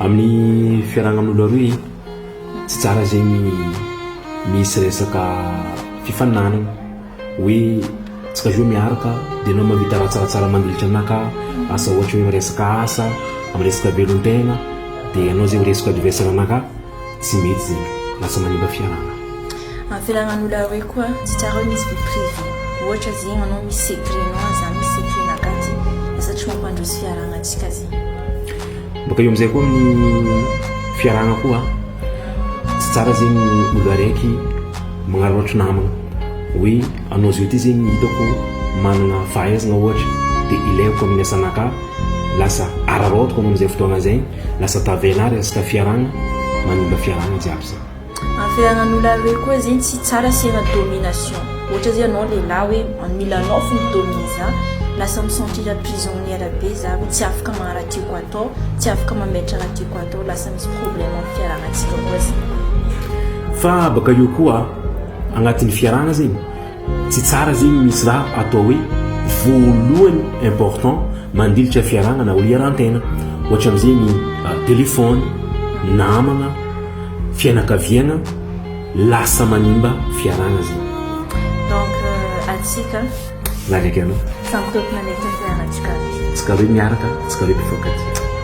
amin'ny fiaragnan'olo aroy tsy tsara zegny misy resaka fifaninanana hoe tsika zo miaraka dia anao mavita raha tsaratsara mandilitra aminaka asa ohatra hoe resaka asa amin'ny resaka velon-tegna dia anao zay ho resaka adversaire anaka tsy mety zegny lasa manimba fiaragna. Amin'ny fiaragnan'olo aroy koa tsy tsara hoe misy vie privé ohatra zegny anao misy secretnao za misy secret nakaty lasa tsy mampandroso fiaragnantsika zegny. Baka eo amin'izay koa amin'ny fiaragna koa tsy tsara zegny olo araiky magnaroatra namagna hoe anao zao ty zegny hitako manana fahaizana ohatra dia ilaiko amin'ny asanaka lasa araraotiko anao amin'izay fotoagna zay lasa tavenary asika fiaragna manimba fiaragna jiaby zay. Amin'ny fiaragnan'olo aroy koa zegny tsy tsara sena domination ohatra zay anao lehilahy hoe mila anao fo midomine za lasa misentira prisonnière be za hoe tsy afaka magnara tiako atao tsy afaka mametra raha tiako atao lasa misy problème amin'ny fiaragnantsika koa zegny. Fa baka eo koa agnatin'ny fiaragna zegny tsy tsara zegny misy raha atao hoe voalohany important mandilitra fiaragna na olo iaran-tegna ohatra amin'izegny telefôny namagna fianakaviagna lasa manimba fiaragna zegny. Donc atsika na raiky anao samy tompona ndraiky fiaragnantsika tsika roy miaraka tsika roy mpifankatia.